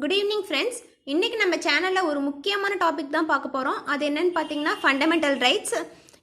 Good evening friends. இன்றைக்கி நம்ம சேனலில் ஒரு முக்கியமான டாபிக் தான் பார்க்க போகிறோம். அது என்னன்னு பார்த்தீங்கன்னா ஃபண்டமெண்டல் ரைட்ஸ்.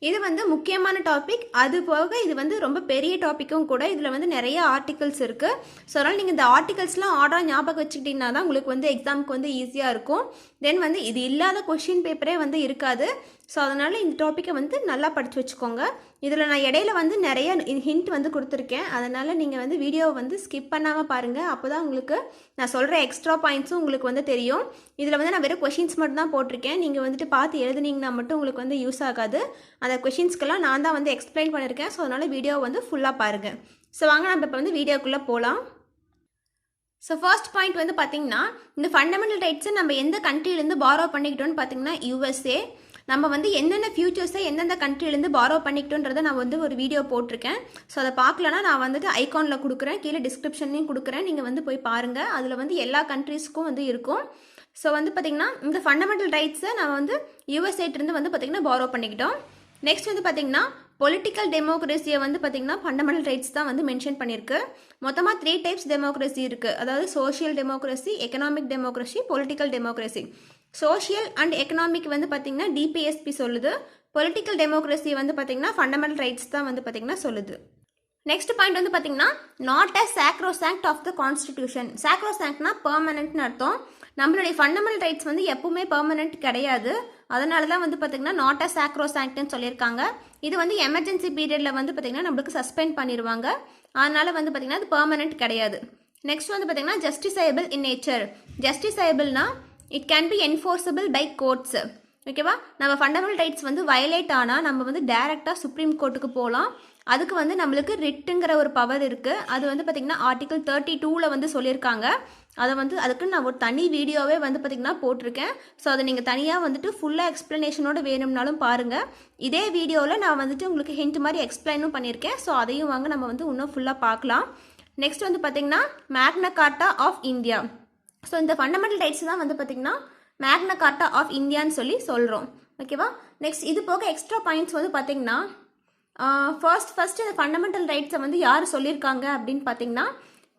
இது வந்து முக்கியமான டாபிக். அது போக இது வந்து ரொம்ப பெரிய டாப்பிக்கும் கூட. இதில் வந்து நிறைய ஆர்டிகல்ஸ் இருக்குது. ஸோ அதனால் நீங்கள் இந்த ஆர்டிகல்ஸ்லாம் ஆர்டராக ஞாபகம் வச்சுக்கிட்டிங்கன்னா தான் உங்களுக்கு வந்து எக்ஸாமுக்கு வந்து ஈஸியாக இருக்கும். தென் வந்து இது இல்லாத கொஷின் பேப்பரே வந்து இருக்காது. ஸோ அதனால் இந்த டாப்பிக்கை வந்து நல்லா படித்து வச்சுக்கோங்க. இதில் நான் இடையில வந்து நிறைய ஹிண்ட் வந்து கொடுத்துருக்கேன். அதனால் நீங்கள் வந்து வீடியோவை வந்து ஸ்கிப் பண்ணாமல் பாருங்கள். அப்போ தான் உங்களுக்கு நான் சொல்கிற எக்ஸ்ட்ரா பாயிண்ட்ஸும் உங்களுக்கு வந்து தெரியும். இதில் வந்து நான் வெறும் கொஷின்ஸ் மட்டும் தான் போட்டிருக்கேன். நீங்கள் வந்துட்டு பார்த்து எழுதுனீங்கன்னா மட்டும் உங்களுக்கு வந்து யூஸ் ஆகாது. அந்த கொஷின்ஸ்க்கெல்லாம் நான் தான் வந்து எக்ஸ்பிளைன் பண்ணியிருக்கேன். ஸோ அதனால் வீடியோவை வந்து ஃபுல்லாக பாருங்கள். ஸோ வாங்க நம்ம இப்போ வந்து வீடியோக்குள்ளே போகலாம். ஸோ ஃபர்ஸ்ட் பாயிண்ட் வந்து பார்த்திங்கன்னா, இந்த ஃபண்டமெண்டல் ரைட்ஸை நம்ம எந்த கண்ட்ரிலேருந்து பாரோ பண்ணிக்கிட்டோன்னு பார்த்தீங்கன்னா USA. நம்ம வந்து என்னென்ன ஃபியூச்சர்ஸை எந்தெந்த கண்ட்ரிலேருந்து பாரோ பண்ணிக்கிட்டோன்றதை நான் வந்து ஒரு வீடியோ போட்டிருக்கேன். ஸோ அதை பார்க்கலன்னா நான் வந்துட்டு ஐகானில் கொடுக்குறேன், கீழே டிஸ்கிரிப்ஷன்லையும் கொடுக்குறேன். நீங்கள் வந்து போய் பாருங்கள். அதில் வந்து எல்லா கண்ட்ரீஸ்க்கும் வந்து இருக்கும். ஸோ வந்து பார்த்திங்கன்னா இந்த ஃபண்டமெண்டல் ரைட்ஸை நான் வந்து USA வந்து பார்த்திங்கன்னா பாரோ பண்ணிக்கிட்டோம். நெக்ஸ்ட் வந்து பார்த்திங்கன்னா பொலிட்டிக்கல் டெமோக்ரஸியை வந்து பார்த்திங்கன்னா ஃபண்டமெண்டல் ரைட்ஸ் தான் வந்து மென்ஷன் பண்ணியிருக்கு. மொத்தமாக 3 டைப்ஸ் டெமோக்ரஸி இருக்குது. அதாவது social democracy, economic democracy, political democracy. Social and economic வந்து பார்த்திங்கன்னா DPSP சொல்லுது. பொலிட்டிக்கல் டெமோக்ரஸி வந்து பார்த்திங்கன்னா ஃபண்டமெண்டல் ரைட்ஸ் தான் வந்து பார்த்திங்கன்னா சொல்லுது. நெக்ஸ்ட் பாயிண்ட் வந்து பார்த்திங்கன்னா not a sacrosanct of the constitution. சாக்ரோசாங்க்ட்னா பெர்மனன்ட்னு அர்த்தம். நம்மளுடைய ஃபண்டமெண்டல் ரைட்ஸ் வந்து எப்பவுமே பெர்மனன்ட் கிடையாது. அதனால தான் வந்து பார்த்திங்கன்னா நாட் அ சாக்ரோசாங்க்ட்னு சொல்லியிருக்காங்க. இது வந்து எமர்ஜென்சி பீரியடில் வந்து பார்த்திங்கன்னா நம்மளுக்கு சஸ்பெண்ட் பண்ணிடுவாங்க. அதனால் வந்து பார்த்திங்கன்னா அது பெர்மனன்ட் கிடையாது. நெக்ஸ்ட் வந்து பார்த்திங்கன்னா ஜஸ்டிசைபிள் இன் நேச்சர். ஜஸ்டிசைபிள்னா it can be enforceable by courts. ஓகேவா? நம்ம ஃபண்டமெண்டல் ரைட்ஸ் வந்து வயலேட் ஆனால் நம்ம வந்து டைரெக்டாக சுப்ரீம் கோர்ட்டுக்கு போகலாம். அதுக்கு வந்து நம்மளுக்கு ரிட்டுங்கிற ஒரு பவர் இருக்குது. அது வந்து பார்த்திங்கன்னா ஆர்டிகல் 32 வந்து சொல்லியிருக்காங்க. அதை வந்து அதுக்கு நான் ஒரு தனி வீடியோவே வந்து பார்த்திங்கன்னா போட்டிருக்கேன். ஸோ அதை நீங்கள் தனியாக வந்துட்டு ஃபுல்லாக எக்ஸ்ப்ளனேஷனோடு வேணும்னாலும் பாருங்கள். இதே வீடியோவில் நான் வந்துட்டு உங்களுக்கு ஹிண்ட் மாதிரி எக்ஸ்பிளைனும் பண்ணியிருக்கேன். ஸோ அதையும் வாங்க நம்ம வந்து இன்னும் ஃபுல்லாக பார்க்கலாம். நெக்ஸ்ட் வந்து பார்த்திங்கன்னா மேக்னா கார்ட்டா ஆஃப் இந்தியா. ஸோ இந்த ஃபண்டமெண்டல் ரைட்ஸ் தான் வந்து பார்த்திங்கன்னா மேக்னா கார்ட்டா ஆஃப் இந்தியான்னு சொல்லி சொல்கிறோம். ஓகேவா? நெக்ஸ்ட் இது போக எக்ஸ்ட்ரா பாயிண்ட்ஸ் வந்து பார்த்திங்கன்னா ஃபர்ஸ்ட் இந்த ஃபண்டமெண்டல் ரைட்ஸை வந்து யார் சொல்லியிருக்காங்க அப்படின்னு பார்த்தீங்கன்னா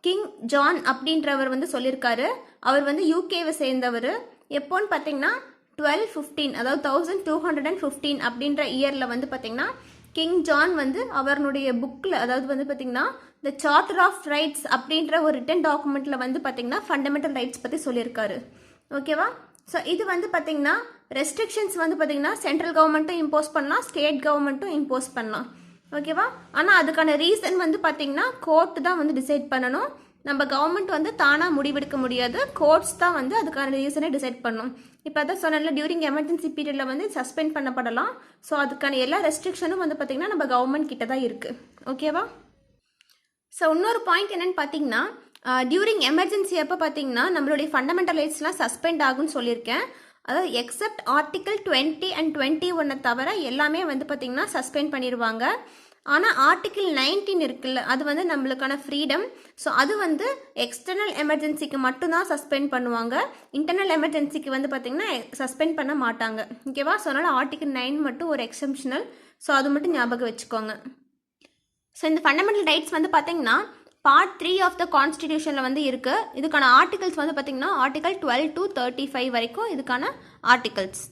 கிங் ஜான் அப்படின்றவர் வந்து சொல்லியிருக்காரு. அவர் வந்து UKவை சேர்ந்தவர். எப்போன்னு பார்த்தீங்கன்னா 1215, அதாவது 1215 அப்படின்ற இயரில் வந்து பார்த்தீங்கன்னா கிங் ஜான் வந்து அவருடைய புக்கில், அதாவது வந்து பார்த்தீங்கன்னா த சார்ட்டர் ஆஃப் ரைட்ஸ் அப்படின்ற ஒரு ரிட்டன் டாக்குமெண்ட்டில் வந்து பார்த்தீங்கன்னா ஃபண்டமெண்டல் ரைட்ஸ் பற்றி சொல்லியிருக்காரு. ஓகேவா? ஸோ இது வந்து பார்த்தீங்கன்னா ரெஸ்ட்ரிக்ஷன்ஸ் வந்து பார்த்தீங்கன்னா சென்ட்ரல் கவர்மெண்ட்டும் இம்போஸ் பண்ணலாம், ஸ்டேட் கவர்மெண்ட்டும் இம்போஸ் பண்ணலாம். ஓகேவா? ஆனால் அதுக்கான ரீசன் வந்து பார்த்தீங்கன்னா கோர்ட்டு தான் வந்து டிசைட் பண்ணணும். நம்ம கவர்மெண்ட் வந்து தானாக முடிவெடுக்க முடியாது. கோர்ட்ஸ் தான் வந்து அதுக்கான ரீசனை டிசைட் பண்ணணும். இப்போ அதான் சொன்னல, டியூரிங் எமர்ஜென்சி பீரியடில் வந்து சஸ்பெண்ட் பண்ணப்படலாம். ஸோ அதுக்கான எல்லா ரெஸ்ட்ரிக்ஷனும் வந்து பார்த்தீங்கன்னா நம்ம கவர்மெண்ட் கிட்ட தான் இருக்குது. ஓகேவா? ஸோ இன்னொரு பாயிண்ட் என்னென்னு பார்த்தீங்கன்னா டியூரிங் எமர்ஜென்சி அப்போ பார்த்தீங்கன்னா நம்மளுடைய ஃபண்டமெண்டல் ரைட்ஸ்லாம் சஸ்பெண்ட் ஆகும்னு சொல்லியிருக்கேன். அதாவது எக்ஸப்ட் ஆர்டிகல் 20 and 21 தவிர எல்லாமே வந்து பார்த்திங்கன்னா சஸ்பெண்ட் பண்ணிடுவாங்க. ஆனால் ஆர்டிகிள் 19 இருக்குல்ல, அது வந்து நம்மளுக்கான ஃப்ரீடம். ஸோ அது வந்து எக்ஸ்டர்னல் எமர்ஜென்சிக்கு மட்டும்தான் சஸ்பெண்ட் பண்ணுவாங்க. இன்டர்னல் எமர்ஜென்சிக்கு வந்து பார்த்திங்கன்னா சஸ்பெண்ட் பண்ண மாட்டாங்க. ஓகேவா? ஸோ அதனால் ஆர்டிகிள் 9 மட்டும் ஒரு எக்ஸெப்ஷனல். ஸோ அது மட்டும் ஞாபகம் வச்சுக்கோங்க. ஸோ இந்த ஃபண்டமெண்டல் ரைட்ஸ் வந்து பார்த்திங்கன்னா பார்ட் 3 ஆஃப் த கான்ஸ்டிடியூஷனில் வந்து இருக்குது. இதுக்கான ஆர்டிகல்ஸ் வந்து பார்த்திங்கன்னா ஆர்டிகல் 12 to 35 வரைக்கும் இதுக்கான ஆர்டிகல்ஸ்.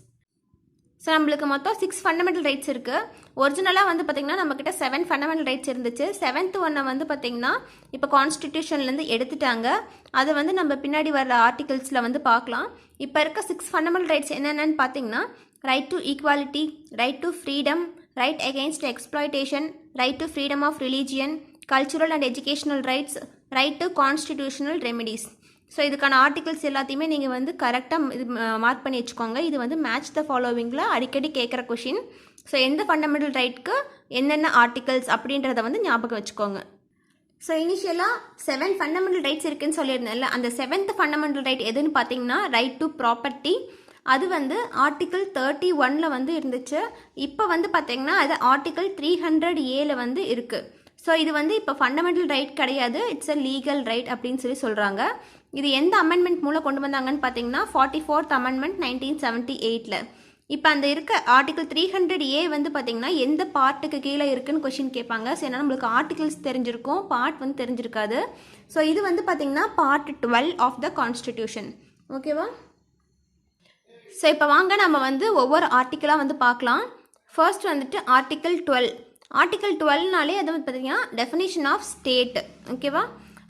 ஸோ நம்மளுக்கு மொத்தம் 6 ஃபண்டமெண்டல் ரைட்ஸ் இருக்குது. ஒரிஜினலாக வந்து பார்த்திங்கன்னா நம்மக்கிட்ட 7 ஃபண்டமெண்டல் ரைட்ஸ் இருந்துச்சு. 7th ஒன்றை வந்து பார்த்திங்கன்னா இப்போ கான்ஸ்டிடியூஷன்லேருந்து எடுத்துட்டாங்க. அதை வந்து நம்ம பின்னாடி வர ஆர்டிகல்ஸில் வந்து பார்க்கலாம். இப்போ இருக்க 6 ஃபண்டமெண்டல் ரைட்ஸ் என்னென்னு பார்த்திங்கன்னா right to equality, right to freedom, right against exploitation, right to freedom of religion, cultural and educational rights, right to constitutional remedies. So இதுக்கான ஆர்டிகல்ஸ் எல்லாத்தையுமே நீங்கள் வந்து கரெக்டாக இது மார்க் பண்ணி வச்சுக்கோங்க. இது வந்து மேட்ச் த ஃபாலோவிங்கில் அடிக்கடி கேட்குற கொஷின். ஸோ எந்த ஃபண்டமெண்டல் ரைட்க்கு என்னென்ன ஆர்டிகல்ஸ் அப்படின்றத வந்து ஞாபகம் வச்சுக்கோங்க. ஸோ இனிஷியலாக 7 ஃபண்டமெண்டல் ரைட்ஸ் இருக்குதுன்னு சொல்லியிருந்தேன்ல, அந்த 7th ஃபண்டமெண்டல் ரைட் எதுன்னு பார்த்தீங்கன்னா ரைட் டு ப்ராப்பர்ட்டி. அது வந்து ஆர்டிகல் 31 வந்து இருந்துச்சு. இப்போ வந்து பார்த்தீங்கன்னா அது ஆர்டிகல் 300A வந்து இருக்குது. ஸோ இது வந்து இப்போ ஃபண்டமெண்டல் ரைட் கிடையாது, இட்ஸ் அ லீகல் ரைட் அப்படின்னு சொல்கிறாங்க. இது எந்த அமெண்ட்மெண்ட் மூலம் கொண்டு வந்தாங்கன்னு பார்த்தீங்கன்னா 44th அமெண்ட்மெண்ட் 1978. இப்போ அந்த இருக்க ஆர்டிகல் 300A வந்து பார்த்திங்கன்னா எந்த பார்ட்டுக்கு கீழே இருக்குன்னு கொஷின் கேட்பாங்க. ஸோ ஏன்னா நம்மளுக்கு ஆர்டிகல்ஸ் தெரிஞ்சிருக்கும், பார்ட் வந்து தெரிஞ்சிருக்காது. ஸோ இது வந்து பார்த்திங்கன்னா பார்ட் 12 ஆஃப் த கான்ஸ்டிடியூஷன். ஓகேவா? ஸோ இப்போ வாங்க நம்ம வந்து ஒவ்வொரு ஆர்டிக்கலாக வந்து பார்க்கலாம். ஃபர்ஸ்ட் வந்துட்டு ஆர்டிக்கல் 12. ஆர்டிக்கல் 12நாலே அது வந்து பார்த்திங்கன்னா டெஃபினிஷன் ஆஃப் ஸ்டேட். ஓகேவா?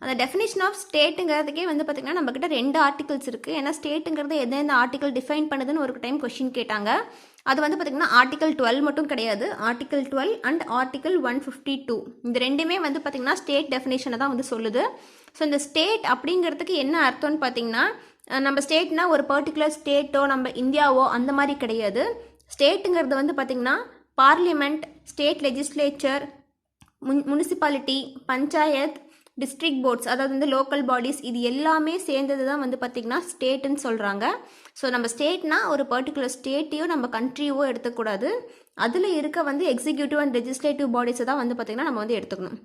அந்த டெஃபினிஷன் ஆஃப் ஸ்டேட்டுங்கிறதுக்கே வந்து பார்த்திங்கன்னா நம்மக்கிட்ட 2 ஆர்டிகல்ஸ் இருக்குது. ஏன்னா ஸ்டேட்டுங்கிறது எந்தெந்த ஆர்டிக்கல் டிஃபைன் பண்ணுதுன்னு ஒரு டைம் கொஷின் கேட்டாங்க. அது வந்து பார்த்திங்கன்னா ஆர்டிக்கல் 12 மட்டும் கிடையாது, ஆர்டிக்கல் 12 அண்ட் ஆர்டிக்கல் 152 இந்த ரெண்டுமே வந்து பார்த்திங்கன்னா ஸ்டேட் டெஃபினேஷனை தான் வந்து சொல்லுது. ஸோ இந்த ஸ்டேட் அப்படிங்கிறதுக்கு என்ன அர்த்தம்னு பார்த்திங்கன்னா, நம்ம ஸ்டேட்னா ஒரு பர்டிகுலர் ஸ்டேட்டோ நம்ம இந்தியாவோ அந்த மாதிரி கிடையாது. ஸ்டேட்டுங்கிறது வந்து பார்த்திங்கன்னா parliament, state legislature, municipality, panchayat, district boards, அதாவது வந்து லோக்கல் பாடிஸ், இது எல்லாமே சேர்ந்தது தான் வந்து பார்த்திங்கன்னா ஸ்டேட்டுன்னு சொல்கிறாங்க. ஸோ நம்ம ஸ்டேட்னா ஒரு பர்டிகுலர் ஸ்டேட்டையோ நம்ம கண்ட்ரியவோ எடுத்துக்கூடாது, அதில் இருக்க வந்து எக்ஸிக்யூட்டிவ் அண்ட் லெஜிஸ்லேட்டிவ் பாடிஸை தான் வந்து பார்த்திங்கன்னா நம்ம வந்து எடுத்துக்கணும்.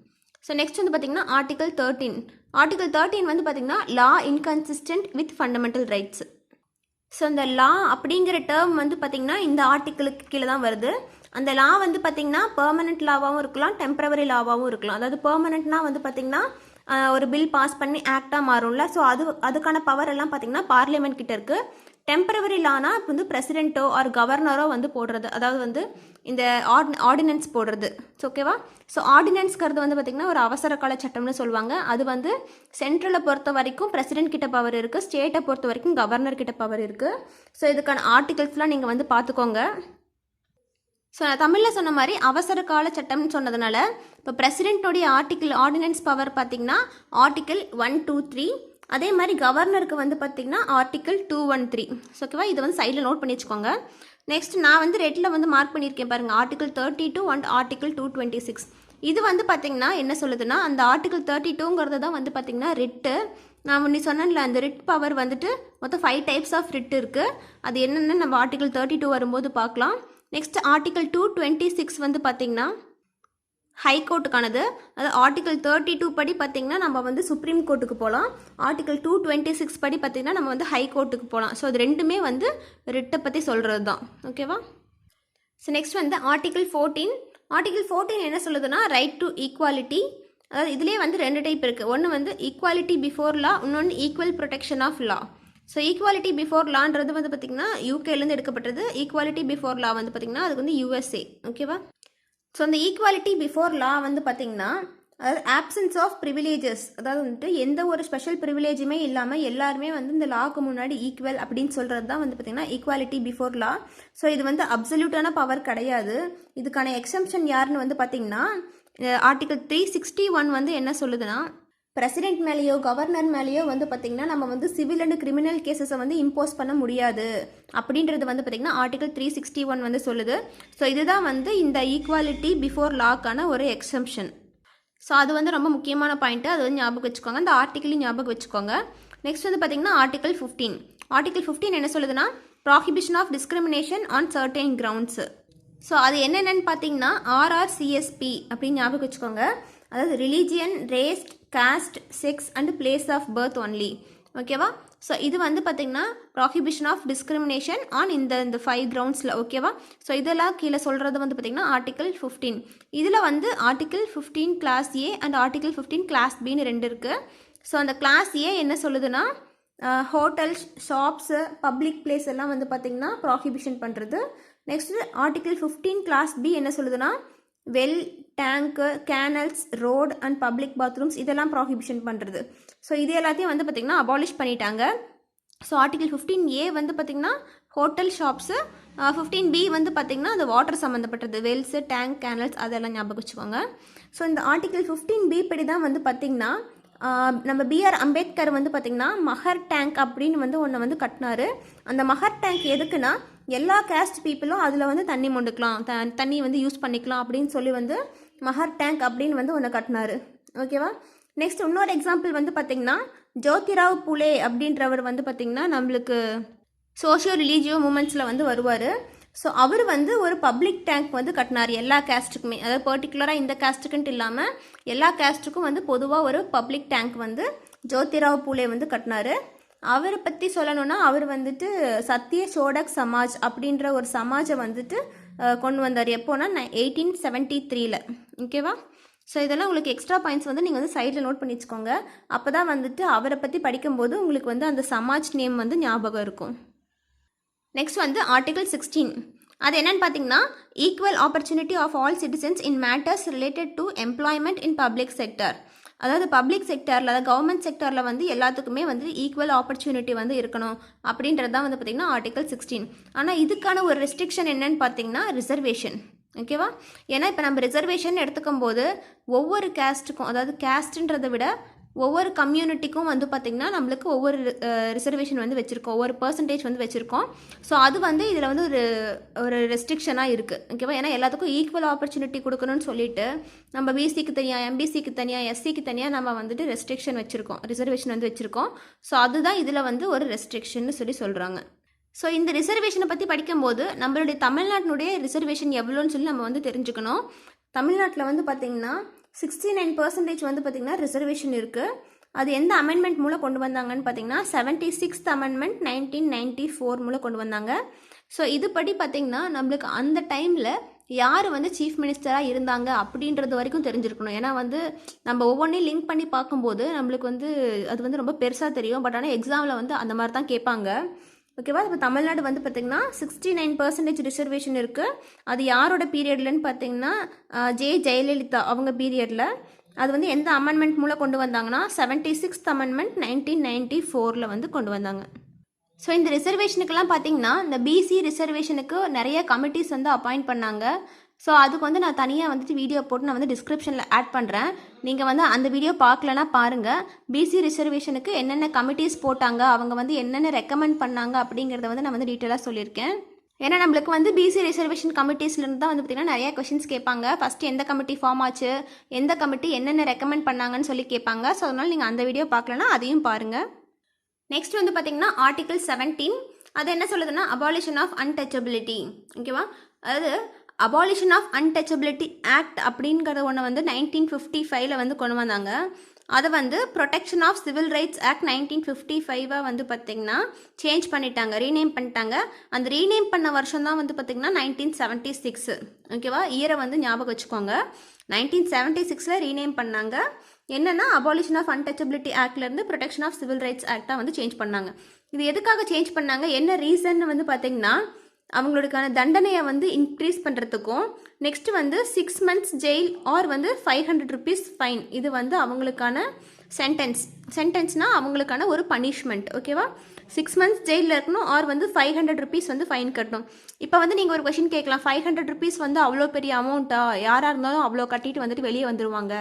ஸோ நெக்ஸ்ட் வந்து பார்த்திங்கன்னா ஆர்டிகல் 13. ஆர்டிகல் 13 வந்து பார்த்திங்கன்னா law inconsistent with fundamental rights. So இந்த லா அப்படிங்கிற டேர்ம் வந்து பார்த்திங்கன்னா இந்த ஆர்டிக்கலுக்கு கீழே தான் வருது. அந்த லா வந்து பார்த்திங்கன்னா பெர்மனெண்ட் லாவாகவும் இருக்கலாம், டெம்பரவரி லாவாகவும் இருக்கலாம். அதாவது பெர்மனெண்ட்னா வந்து பார்த்திங்கன்னா ஒரு பில் பாஸ் பண்ணி ஆக்டாக மாறும்ல, ஸோ அதுக்கான பவர் எல்லாம் பார்த்திங்கன்னா பார்லிமெண்ட் கிட்ட இருக்குது. டெம்பரவரி லானா வந்து பிரசிடென்ட்டோ ஆர் கவர்னரோ வந்து போடுறது, அதாவது வந்து இந்த ஆர்டினன்ஸ் போடுறது. ஸோ ஓகேவா? ஸோ ஆர்டினன்ஸ்கிறது வந்து பார்த்திங்கன்னா ஒரு அவசர கால சட்டம்னு சொல்லுவாங்க. அது வந்து சென்ட்ரலை பொறுத்த வரைக்கும் பிரசிடென்ட் கிட்ட பவர் இருக்குது, ஸ்டேட்டை பொறுத்த வரைக்கும் கவர்னர் கிட்ட பவர் இருக்குது. ஸோ இதுக்கான ஆர்டிகல்ஸ்லாம் நீங்கள் வந்து பார்த்துக்கோங்க. ஸோ நான் தமிழில் சொன்ன மாதிரி அவசர கால சட்டம்னு சொன்னதுனால இப்போ பிரசிடென்ட்டோடைய ஆர்டினன்ஸ் பவர் பார்த்திங்கன்னா ஆர்டிக்கல் 123. அதே மாதிரி கவர்னருக்கு வந்து பார்த்திங்கன்னா ஆர்டிக்கல் 213. ஸோ ஓகேவா? இதை வந்து சைடில் நோட் பண்ணி வச்சுக்கோங்க. நெக்ஸ்ட் நான் வந்து ரெட்டில் வந்து மார்க் பண்ணியிருக்கேன் பாருங்கள், ஆர்டிக்கல் 32 அண்ட் ஆர்டிக்கல் 226. இது வந்து பார்த்திங்கன்னா என்ன சொல்லுதுன்னா, அந்த ஆர்டிக்கல் 32ங்கிறது தான் வந்து பார்த்திங்கன்னா ரிட்டு. நான் முன்னே சொன்னேன்ல, அந்த ரிட் பவர் வந்துட்டு மொத்தம் 5 டைப்ஸ் ஆஃப் ரிட் இருக்குது. அது என்னென்னு நம்ம ஆர்டிக்கல் 32 வரும்போது பார்க்கலாம். நெக்ஸ்ட் ஆர்டிக்கல் 226 வந்து பார்த்திங்கன்னா ஹைகோர்ட்டுக்கானது. அது ஆர்டிக்கல் 32 படி பார்த்திங்கன்னா நம்ம வந்து சுப்ரீம் கோர்ட்டுக்கு போகலாம். ஆர்டிக்கல் 226 படி பார்த்திங்கன்னா நம்ம வந்து ஹைகோர்ட்டுக்கு போகலாம். ஸோ அது ரெண்டுமே வந்து ரிட்டை பற்றி சொல்கிறது தான். ஓகேவா? ஸோ நெக்ஸ்ட் வந்து ஆர்டிக்கல் 14. ஆர்டிக்கல் 14 என்ன சொல்லுதுன்னா ரைட் டு ஈக்குவாலிட்டி. அதாவது இதுலேயே வந்து 2 டைப் இருக்குது. ஒன்று வந்து ஈக்குவாலிட்டி பிஃபோர் லா, இன்னொன்று equal protection of law. So equality before லான்றது வந்து பார்த்திங்கன்னா யூகேலேருந்து எடுக்கப்பட்டது. ஈக்குவாலிட்டி பிஃபோர் லா வந்து பார்த்திங்கன்னா அதுக்கு வந்து யூஎஸ்ஏ. ஓகேவா? ஸோ அந்த ஈக்குவாலிட்டி பிஃபோர் லா வந்து பார்த்திங்கன்னா அதாவது ஆப்சன்ஸ் ஆஃப் ப்ரிவிலேஜஸ், அதாவது வந்துட்டு எந்த ஒரு ஸ்பெஷல் ப்ரிவிலேஜுமே இல்லாமல் எல்லாருமே வந்து இந்த லாக்கு முன்னாடி ஈக்குவல் அப்படின்னு சொல்கிறது தான் வந்து பார்த்திங்கன்னா ஈக்குவாலிட்டி பிஃபோர் லா. ஸோ இது வந்து அப்சல்யூட்டான பவர் கிடையாது. இதுக்கான எக்ஸம்ஷன் யாருன்னு வந்து பார்த்திங்கன்னா ஆர்டிகல் 361 வந்து என்ன சொல்லுதுன்னா, பிரசிடென்ட் மேலேயோ கவர்னர் மேலேயோ வந்து பார்த்திங்கன்னா நம்ம வந்து சிவில் அண்ட் கிரிமினல் கேசஸை வந்து இம்போஸ் பண்ண முடியாது அப்படின்றது வந்து பார்த்திங்கன்னா ஆர்டிகல் 361 வந்து சொல்லுது. ஸோ இதுதான் வந்து இந்த ஈக்குவாலிட்டி பிஃபோர் லாக்கான ஒரு எக்ஸம்ஷன். ஸோ அது வந்து ரொம்ப முக்கியமான பாயிண்ட்டு, அது வந்து ஞாபகம் வச்சுக்கோங்க, அந்த ஆர்டிக்கலையும் ஞாபகம் வச்சுக்கோங்க. நெக்ஸ்ட் வந்து பார்த்திங்கன்னா ஆர்டிகல் 15. ஆர்டிகல் 15 என்ன சொல்லுதுன்னா prohibition of discrimination on certain grounds. So அது என்னென்னு பார்த்தீங்கன்னா RRCSP அப்படின்னு ஞாபகம் வச்சுக்கோங்க. அதாவது religion, race, caste, sex and place of birth only. ஓகேவா? ஸோ இது வந்து பார்த்திங்கன்னா ப்ராஹிபிஷன் ஆஃப் டிஸ்கிரிமினேஷன் ஆன் இந்த 5 கிரவுண்ட்ஸில். ஓகேவா? ஸோ இதெல்லாம் கீழே சொல்கிறது வந்து பார்த்திங்கன்னா ஆர்டிக்கல் 15. இதில் வந்து article 15 clause A and article 15 clause பின்னு 2 இருக்குது. ஸோ அந்த கிளாஸ் ஏ என்ன சொல்லுதுன்னா ஹோட்டல்ஸ், ஷாப்ஸு, பப்ளிக் பிளேஸ் எல்லாம் வந்து பார்த்திங்கன்னா ப்ராஹிபிஷன் பண்ணுறது. நெக்ஸ்ட்டு ஆர்டிக்கல் 15 கிளாஸ் பி என்ன சொல்லுதுன்னா well, tank, canals, road and public bathrooms இதெல்லாம் ப்ராஹிபிஷன் பண்ணுறது. ஸோ இது எல்லாத்தையும் வந்து பார்த்திங்கன்னா அபாலிஷ் பண்ணிட்டாங்க. ஸோ ஆர்டிகல் 15A வந்து பார்த்திங்கன்னா ஹோட்டல், ஷாப்ஸு, 15B வந்து பார்த்திங்கன்னா அது வாட்டர் சம்மந்தப்பட்டது, வெல்ஸு, டேங்க், கேனல்ஸ் அதெல்லாம் ஞாபகம் வச்சுக்கோங்க. ஸோ இந்த ஆர்டிகல் 15B படி தான் வந்து பார்த்திங்கன்னா நம்ம பிஆர் அம்பேத்கர் வந்து பார்த்திங்கன்னா மஹர் டேங்க் அப்படின்னு வந்து ஒன்று வந்து கட்டினார். அந்த மஹர் டேங்க் எதுக்குன்னா எல்லா கேஸ்ட் பீப்புளும் அதில் வந்து தண்ணி மொண்டுக்கலாம், தண்ணி வந்து யூஸ் பண்ணிக்கலாம் அப்படின்னு சொல்லி வந்து மஹர் டேங்க் அப்படின்னு வந்து ஒன்று கட்டினார். ஓகேவா? நெக்ஸ்ட் இன்னொரு எக்ஸாம்பிள் வந்து பார்த்திங்கன்னா ஜோதிராவ் புலே அப்படின்றவர் வந்து பார்த்திங்கன்னா நம்மளுக்கு சோஷியோ ரிலீஜியோ மூமெண்ட்ஸில் வந்து வருவார். ஸோ அவர் வந்து ஒரு பப்ளிக் டேங்க் வந்து கட்டினார் எல்லா கேஸ்ட்டுக்குமே. அதாவது பர்டிகுலராக இந்த கேஸ்ட்டுக்குன்ட்டு இல்லாமல் எல்லா கேஸ்ட்டுக்கும் வந்து பொதுவாக ஒரு பப்ளிக் டேங்க் வந்து ஜோதிராவ் பூலே வந்து கட்டினார். அவரை பற்றி சொல்லணும்னா அவர் வந்துட்டு சத்திய சோடக் சமாஜ் அப்படின்ற ஒரு சமாஜை வந்துட்டு கொண்டு வந்தார். எப்போனா 1873. ஓகேவா? ஸோ இதெல்லாம் உங்களுக்கு எக்ஸ்ட்ரா பாயிண்ட்ஸ் வந்து நீங்கள் வந்து சைடில் நோட் பண்ணி வச்சுக்கோங்க. அப்போ தான் வந்துட்டு அவரை பற்றி படிக்கும்போது உங்களுக்கு வந்து அந்த சமாஜ் நேம் வந்து ஞாபகம் இருக்கும். நெக்ஸ்ட் வந்து ஆர்டிகல் 16. அது என்னன்னு பார்த்தீங்கன்னா, equal opportunity of all citizens in matters related to employment in public sector. அதாவது பப்ளிக் செக்டரில், அதாவது கவர்மெண்ட் செக்டரில் வந்து எல்லாத்துக்குமே வந்து ஈக்குவல் ஆப்பர்ச்சுனிட்டி வந்து இருக்கணும் அப்படின்றது தான் வந்து பார்த்திங்கன்னா ஆர்டிகல் 16. ஆனால் இதுக்கான ஒரு ரெஸ்ட்ரிக்ஷன் என்னன்னு பார்த்தீங்கன்னா ரிசர்வேஷன். ஓகேவா? ஏன்னா இப்போ நம்ம ரிசர்வேஷன் எடுத்துக்கும் போது ஒவ்வொரு கேஸ்ட்டுக்கும், அதாவது கேஸ்ட்டுன்றதை விட ஒவ்வொரு கம்யூனிட்டிக்கும் வந்து பார்த்திங்கன்னா நம்மளுக்கு ஒவ்வொரு ரிசர்வேஷன் வந்து வச்சுருக்கோம், ஒவ்வொரு பர்சன்டேஜ் வந்து வச்சுருக்கோம். ஸோ அது வந்து இதில் வந்து ஒரு ரெஸ்ட்ரிக்ஷனாக இருக்குது. ஓகேவா? ஏன்னா எல்லாத்துக்கும் ஈக்குவல் ஆப்பர்ச்சுனிட்டி கொடுக்கணும்னு சொல்லிட்டு நம்ம பிசிக்கு தனியாக, எம்பிசிக்கு தனியாக, எஸ்சிக்கு தனியாக நம்ம வந்துட்டு ரெஸ்ட்ரிக்ஷன் வச்சுருக்கோம், ரிசர்வேஷன் வந்து வச்சுருக்கோம். ஸோ அதுதான் இதில் வந்து ஒரு ரெஸ்ட்ரிக்ஷன்னு சொல்கிறாங்க. ஸோ இந்த ரிசர்வேஷனை பற்றி படிக்கும்போது நம்மளுடைய தமிழ்நாட்டினுடைய ரிசர்வேஷன் எவ்வளோன்னு சொல்லி நம்ம வந்து தெரிஞ்சுக்கணும். தமிழ்நாட்டில் வந்து பார்த்திங்கன்னா 69% வந்து பார்த்திங்கன்னா ரிசர்வேஷன் இருக்குது. அது எந்த அமெண்ட்மெண்ட் மூலம் கொண்டு வந்தாங்கன்னு பார்த்தீங்கன்னா 76th அமெண்ட்மெண்ட் 1994 மூலம் கொண்டு வந்தாங்க. ஸோ இதுபடி பார்த்திங்கன்னா நம்மளுக்கு அந்த டைமில் யார் வந்து சீஃப் மினிஸ்டராக இருந்தாங்க அப்படின்றது வரைக்கும் தெரிஞ்சிருக்கணும். ஏன்னா வந்து நம்ம ஒவ்வொன்றையும் லிங்க் பண்ணி பார்க்கும்போது நம்மளுக்கு வந்து அது வந்து ரொம்ப பெருசாக தெரியும். பட் ஆனால் எக்ஸாமில் வந்து அந்த மாதிரி தான் கேட்பாங்க. ஓகேவா? இப்போ தமிழ்நாடு வந்து பார்த்திங்கன்னா 69% ரிசர்வேஷன் இருக்குது. அது யாரோட பீரியட்லன்னு பார்த்தீங்கன்னா ஜெயலலிதா அவங்க பீரியடில். அது வந்து எந்த அமெண்ட்மெண்ட் மூலம் கொண்டு வந்தாங்கன்னா 76th அமெண்ட்மெண்ட் 1994 வந்து கொண்டு வந்தாங்க. ஸோ இந்த ரிசர்வேஷனுக்கெல்லாம் பார்த்தீங்கன்னா இந்த பிசி ரிசர்வேஷனுக்கு நிறைய கமிட்டிஸ் வந்து அப்பாயிண்ட் பண்ணாங்க. ஸோ அதுக்கு வந்து நான் தனியாக வந்துட்டு வீடியோ போட்டு நான் வந்து டிஸ்கிரிப்ஷனில் ஆட் பண்ணுறேன். நீங்கள் வந்து அந்த வீடியோ பார்க்கலன்னா பாருங்கள். பிசி ரிசர்வேஷனுக்கு என்னென்ன கமிட்டிஸ் போட்டாங்க, அவங்க வந்து என்னென்ன ரெக்கமெண்ட் பண்ணாங்க அப்படிங்கிறத வந்து நான் வந்து டீட்டெயிலாக சொல்லியிருக்கேன். ஏன்னா நம்மளுக்கு வந்து பிசி ரிசர்வேஷன் கமிட்டிஸ்லேருந்து தான் வந்து பார்த்திங்கன்னா நிறைய கொஷின்ஸ் கேட்பாங்க. ஃபஸ்ட்டு எந்த கமிட்டி ஃபார்ம் ஆச்சு, எந்த கமிட்டி என்னென்ன ரெக்கமெண்ட் பண்ணாங்கன்னு சொல்லி கேட்பாங்க. ஸோ அதனால் நீங்கள் அந்த வீடியோ பார்க்கலன்னா அதையும் பாருங்கள். நெக்ஸ்ட் வந்து பார்த்திங்கன்னா ஆர்டிகல் 17. அது என்ன சொல்லுதுன்னா அபாலிஷன் ஆஃப் அன்டச்சபிலிட்டி. ஓகேவா? அதாவது அபாலிஷன் ஆஃப் அன்டச்சபிலிட்டி ஆக்ட் அப்படிங்கிற ஒன்று வந்து 1955 வந்து கொண்டு வந்தாங்க. அதை வந்து protection of civil rights act 1955 வந்து பார்த்திங்கன்னா சேஞ்ச் பண்ணிட்டாங்க, ரீநேம் பண்ணிட்டாங்க. அந்த ரீநேம் பண்ண வருஷம் தான் வந்து பார்த்திங்கன்னா 1976. ஓகேவா? இயரை வந்து ஞாபகம் வச்சுக்கோங்க. 1976 ரீநேம் பண்ணாங்க. என்னென்னா அபாலிஷன் ஆஃப் அன்டச்சபிலிட்டி ஆக்ட்லேருந்து ப்ரொடெக்ஷன் ஆஃப் சிவில் ரைட்ஸ் ஆக்டாக வந்து சேஞ்ச் பண்ணாங்க. இது எதுக்காக சேஞ்ச் பண்ணாங்க, என்ன ரீசன் வந்து பார்த்திங்கன்னா அவங்களுக்கான தண்டனையை வந்து இன்க்ரீஸ் பண்ணுறதுக்கும், நெக்ஸ்ட் வந்து 6 months ஜெயில் ஆர் வந்து 500 rupees ஃபைன். இது வந்து அவங்களுக்கான சென்டென்ஸ்னால் அவங்களுக்கான ஒரு பனிஷ்மெண்ட். ஓகேவா? 6 months ஜெயிலில் இருக்கணும் ஆர் வந்து 500 rupees வந்து ஃபைன் கட்டணும். இப்போ வந்து நீங்கள் ஒரு கொஷின் கேட்கலாம், 500 rupees வந்து அவ்வளோ பெரிய அமௌண்ட்டா, யாராக இருந்தாலும் அவ்வளோ கட்டிட்டு வந்துட்டு வெளியே வந்துடுவாங்க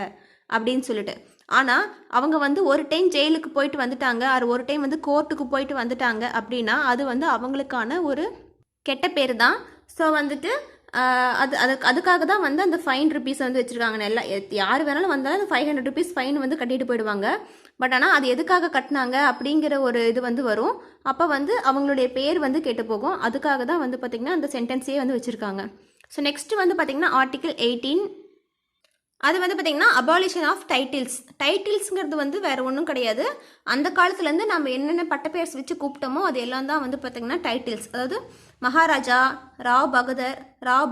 அப்படின்னு சொல்லிட்டு. ஆனால் அவங்க வந்து ஒரு டைம் ஜெயிலுக்கு போயிட்டு வந்துட்டாங்க, ஆர் ஒரு டைம் வந்து கோர்ட்டுக்கு போயிட்டு வந்துட்டாங்க அப்படின்னா அது வந்து அவங்களுக்கான ஒரு கெட்ட பேர் தான். ஸோ வந்துட்டு அதுக்காக தான் வந்து அந்த ஃபைன் ருபீஸ் வந்து வச்சுருக்காங்க. எல்லாம் யார் வேணாலும் வந்தாலும் அந்த 500 rupees ஃபைன் வந்து கட்டிட்டு போயிடுவாங்க. பட் ஆனால் அது எதுக்காக கட்டினாங்க அப்படிங்கிற ஒரு இது வந்து வரும். அப்போ வந்து அவங்களுடைய பேர் வந்து கெட்டு போகும். அதுக்காக தான் வந்து பார்த்திங்கன்னா அந்த சென்டென்ஸே வந்து வச்சுருக்காங்க. ஸோ நெக்ஸ்ட் வந்து பார்த்திங்கன்னா ஆர்டிகல் 18. அது வந்து பார்த்திங்கன்னா அபாலிஷன் ஆஃப் டைட்டில்ஸ்ங்கிறது வந்து வேறு ஒன்றும் கிடையாது. அந்த காலத்துலேருந்து நம்ம என்னென்ன பட்டப்பேர்ஸ் வச்சு கூப்பிட்டோமோ அது எல்லாம் தான் வந்து பார்த்திங்கன்னா டைட்டில்ஸ். அதாவது மகாராஜா, ராவ்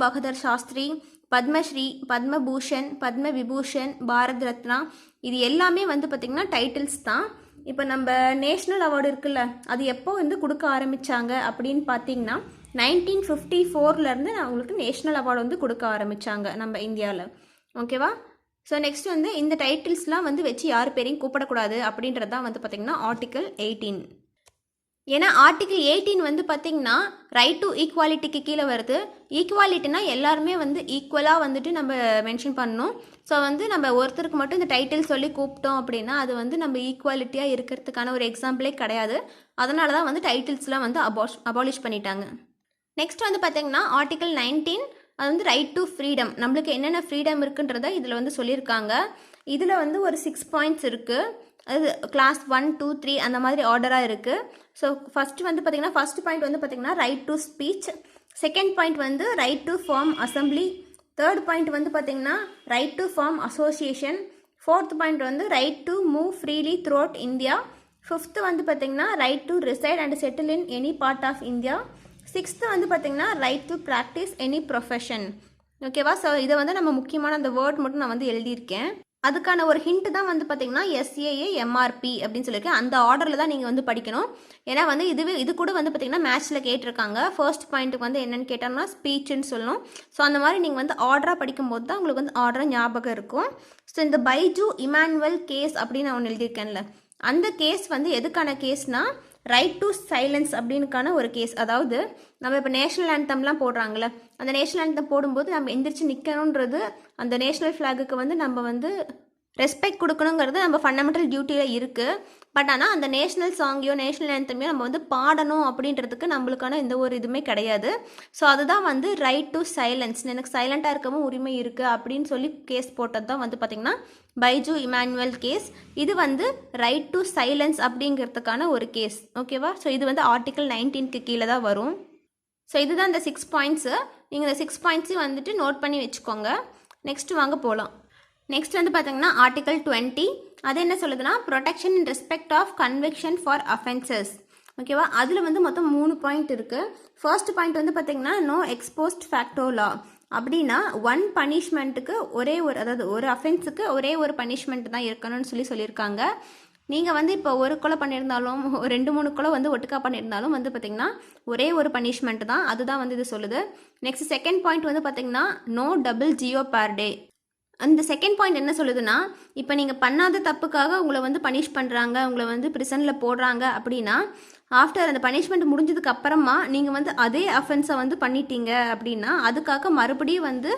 பகதர் சாஸ்திரி, பத்மஸ்ரீ, பத்மபூஷன், பத்ம விபூஷன், பாரத் ரத்னா, இது எல்லாமே வந்து பார்த்திங்கன்னா டைட்டில்ஸ் தான். இப்போ நம்ம நேஷ்னல் அவார்டு இருக்குல்ல, அது எப்போ வந்து கொடுக்க ஆரம்பித்தாங்க அப்படின்னு பார்த்தீங்கன்னா 1954 அவங்களுக்கு நேஷ்னல் அவார்டு வந்து கொடுக்க ஆரம்பித்தாங்க நம்ம இந்தியாவில். ஓகேவா? ஸோ நெக்ஸ்ட் வந்து இந்த டைட்டில்ஸ்லாம் வந்து வச்சு யார் பேரையும் கூப்பிடக்கூடாது அப்படின்றது தான் வந்து பார்த்திங்கன்னா ஆர்டிகல் 18. ஏன்னா ஆர்டிகல் 18 வந்து பார்த்திங்கன்னா ரைட் டு ஈக்குவாலிட்டிக்கு கீழே வருது. ஈக்குவாலிட்டினா எல்லாருமே வந்து ஈக்குவலாக வந்துட்டு நம்ம மென்ஷன் பண்ணணும். ஸோ வந்து நம்ம ஒருத்தருக்கு மட்டும் இந்த டைட்டில் சொல்லி கூப்பிட்டோம் அப்படின்னா அது வந்து நம்ம ஈக்குவாலிட்டியாக இருக்கிறதுக்கான ஒரு எக்ஸாம்பிளே கிடையாது. அதனால தான் வந்து டைட்டில்ஸ்லாம் வந்து அபாலிஷ் பண்ணிட்டாங்க. நெக்ஸ்ட் வந்து பார்த்திங்கன்னா ஆர்டிகல் 19. அது வந்து ரைட் டு ஃப்ரீடம். நம்மளுக்கு என்னென்ன ஃப்ரீடம் இருக்குன்றத இதில் வந்து சொல்லியிருக்காங்க. இதில் வந்து ஒரு 6 points இருக்குது. அது கிளாஸ் 1, 2, 3 அந்த மாதிரி ஆர்டராக இருக்குது. ஸோ ஃபஸ்ட்டு வந்து பார்த்திங்கன்னா ஃபஸ்ட் பாயிண்ட் வந்து பார்த்திங்கன்னா right to speech. Second point வந்து right to form assembly. Third point வந்து பார்த்திங்கன்னா right to form association. Fourth point வந்து right to move freely throughout India. Fifth வந்து பார்த்திங்கன்னா right to reside and settle in any part of India. Sixth வந்து பார்த்திங்கன்னா right to practise any profession. ஓகேவா? So இதை வந்து நம்ம முக்கியமான அந்த வேர்ட் மட்டும் நான் வந்து எழுதியிருக்கேன். அதுக்கான ஒரு ஹிண்ட் தான் வந்து பார்த்தீங்கன்னா எஸ்ஏஏ எம்ஆர்பி அப்படின்னு சொல்லியிருக்கேன். அந்த ஆர்டரில் தான் நீங்கள் வந்து படிக்கணும். ஏன்னா வந்து இது கூட வந்து பார்த்தீங்கன்னா மேட்ச்சில் கேட்டிருக்காங்க. ஃபர்ஸ்ட் பாயிண்ட்டுக்கு வந்து என்னென்னு கேட்டாங்கன்னா ஸ்பீச்சுன்னு சொல்லணும். ஸோ அந்த மாதிரி நீங்கள் வந்து ஆர்டராக படிக்கும்போது தான் உங்களுக்கு வந்து ஆர்டராக ஞாபகம் இருக்கும். ஸோ இந்த பைஜு இமானுவல் கேஸ் அப்படின்னு நான் ஒன்று எழுதியிருக்கேன்ல, அந்த கேஸ் வந்து எதுக்கான கேஸ்னால் ரைட் டு சைலன்ஸ் அப்படின்னுக்கான ஒரு கேஸ். அதாவது நம்ம இப்போ நேஷ்னல் ஆந்தம்லாம் போடுறாங்களே, அந்த நேஷ்னல் ஆந்தம் போடும்போது நம்ம எந்திரிச்சு நிற்கணுன்றது, அந்த நேஷ்னல் ஃப்ளாகுக்கு வந்து நம்ம வந்து ரெஸ்பெக்ட் கொடுக்கணுங்கிறது நம்ம ஃபண்டமெண்டல் டியூட்டியில் இருக்குது. பட் ஆனால் அந்த நேஷ்னல் சாங்கையோ நேஷ்னல் ஆந்தமையோ நம்ம வந்து பாடணும் அப்படின்றதுக்கு நம்மளுக்கான எந்த ஒரு இதுவுமே கிடையாது. ஸோ அதுதான் வந்து ரைட் டு சைலன்ஸ், எனக்கு சைலண்ட்டாக இருக்கவும் உரிமை இருக்குது அப்படின்னு சொல்லி கேஸ் போட்டது தான் வந்து பார்த்திங்கன்னா பைஜு இமானுவல் கேஸ். இது வந்து ரைட் டு சைலன்ஸ் அப்படிங்கிறதுக்கான ஒரு கேஸ். ஓகேவா? ஸோ இது வந்து ஆர்டிகல் 19க்கு கீழே தான் வரும். ஸோ இதுதான் இந்த 6 பாயிண்ட்ஸு. நீங்கள் இந்த 6 பாயிண்ட்ஸையும் வந்துட்டு நோட் பண்ணி வச்சுக்கோங்க. நெக்ஸ்ட் வாங்க போகலாம். நெக்ஸ்ட் வந்து பார்த்தீங்கன்னா ஆர்டிகல் 20. அது என்ன சொல்லுதுன்னா protection in respect of conviction for offences. ஓகேவா? அதில் வந்து மொத்தம் 3 பாயிண்ட் இருக்குது. ஃபர்ஸ்ட் பாயிண்ட் வந்து பார்த்தீங்கன்னா நோ எக்ஸ்போஸ்ட் ஃபேக்டோ லா. அப்படின்னா ஒன் பனிஷ்மெண்ட்டுக்கு அதாவது ஒரு அஃபென்ஸுக்கு ஒரே ஒரு பனிஷ்மெண்ட் தான் இருக்கணும்னு சொல்லியிருக்காங்க. நீங்கள் வந்து இப்போ ஒரு கொலை பண்ணியிருந்தாலும் 2-3 கொலை வந்து ஒட்டுக்கா பண்ணியிருந்தாலும் வந்து பார்த்திங்கன்னா ஒரே ஒரு பனிஷ்மெண்ட் தான். அதுதான் வந்து இது சொல்லுது. நெக்ஸ்ட் செகண்ட் பாயிண்ட் வந்து பார்த்திங்கன்னா no double jeopardy. அந்த செகண்ட் பாயிண்ட் என்ன சொல்லுதுன்னா, இப்போ நீங்கள் பண்ணாத தப்புக்காக உங்களை வந்து பனிஷ் பண்ணுறாங்க, உங்களை வந்து ப்ரிசனில் போடுறாங்க அப்படின்னா, ஆஃப்டர் அந்த பனிஷ்மெண்ட் முடிஞ்சதுக்கு அப்புறமா நீங்கள் வந்து அதே அஃபென்ஸை வந்து பண்ணிட்டீங்க அப்படின்னா அதுக்காக மறுபடியும் வந்து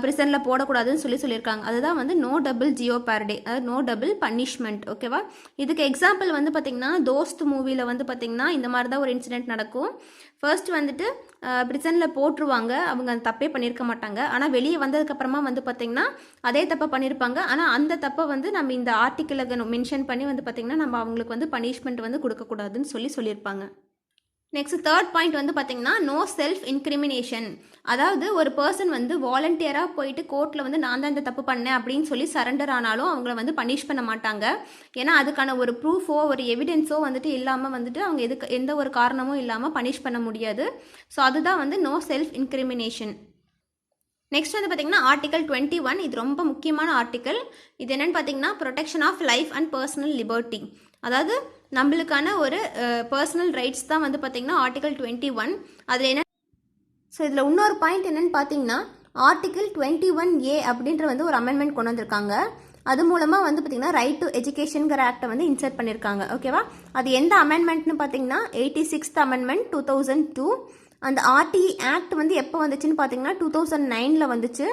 ப்ரிசனில் போடக்கூடாதுன்னு சொல்லியிருக்காங்க. அதுதான் வந்து no double jeopardy, அதாவது நோ டபுள் பனிஷ்மெண்ட். ஓகேவா? இதுக்கு எக்ஸாம்பிள் வந்து பார்த்திங்கன்னா தோஸ்த் மூவியில் வந்து பார்த்திங்கன்னா இந்த மாதிரி தான் ஒரு இன்சிடென்ட் நடக்கும். ஃபர்ஸ்ட் வந்துட்டு ப்ரிசனில் போட்டுருவாங்க, அவங்க அந்த தப்பே பண்ணியிருக்க மாட்டாங்க. ஆனால் வெளியே வந்ததுக்கப்புறமா வந்து பார்த்திங்கன்னா அதே தப்பை பண்ணியிருப்பாங்க. ஆனால் அந்த தப்பை வந்து நம்ம இந்த ஆர்டிக்கிளில் மென்ஷன் பண்ணி வந்து பார்த்திங்கன்னா நம்ம அவங்களுக்கு வந்து பனிஷ்மெண்ட் வந்து கொடுக்கக்கூடாதுன்னு சொல்லியிருப்பாங்க. நெக்ஸ்ட் தேர்ட் பாயிண்ட் வந்து பார்த்தீங்கன்னா நோ செல்ஃப் இன்கிரிமினேஷன். அதாவது ஒரு பர்சன் வந்து வாலண்டியராக போயிட்டு கோர்ட்டில் வந்து நான் தான் இந்த தப்பு பண்ணேன் அப்படின்னு சொல்லி சரண்டர் ஆனாலும் அவங்கள வந்து பனிஷ் பண்ண மாட்டாங்க. ஏன்னா அதுக்கான ஒரு ப்ரூஃபோ ஒரு எவிடென்ஸோ வந்துட்டு இல்லாமல் வந்துட்டு அவங்க எந்த ஒரு காரணமும் இல்லாமல் பனிஷ் பண்ண முடியாது. ஸோ அதுதான் வந்து நோ செல்ஃப் இன்கிரிமினேஷன். நெக்ஸ்ட் வந்து பார்த்தீங்கன்னா ஆர்டிகல் 21. இது ரொம்ப முக்கியமான ஆர்டிக்கல். இது என்னென்னு பார்த்தீங்கன்னா protection of life and personal liberty. அதாவது நம்மளுக்கான ஒரு பர்சனல் ரைட்ஸ் தான் வந்து பார்த்திங்கன்னா ஆர்டிகல் 21. அதில் என்ன, ஸோ இதில் இன்னொரு பாயிண்ட் என்னென்னு பார்த்தீங்கன்னா ஆர்டிகல் 21A அப்படின்ற வந்து ஒரு அமெண்ட்மெண்ட் கொண்டு வந்திருக்காங்க. அது மூலமாக வந்து பார்த்திங்கன்னா ரைட் டு எஜுகேஷனுங்கிற ஆக்டை வந்து இன்சர்ட் பண்ணியிருக்காங்க. ஓகேவா? அது எந்த அமெண்ட்மெண்ட்னு பார்த்தீங்கன்னா 86th அமெண்ட்மெண்ட் 2002. அந்த ஆர்டிஇ ஆக்ட் வந்து எப்போ வந்துச்சுன்னு பார்த்தீங்கன்னா 2009 வந்துச்சு.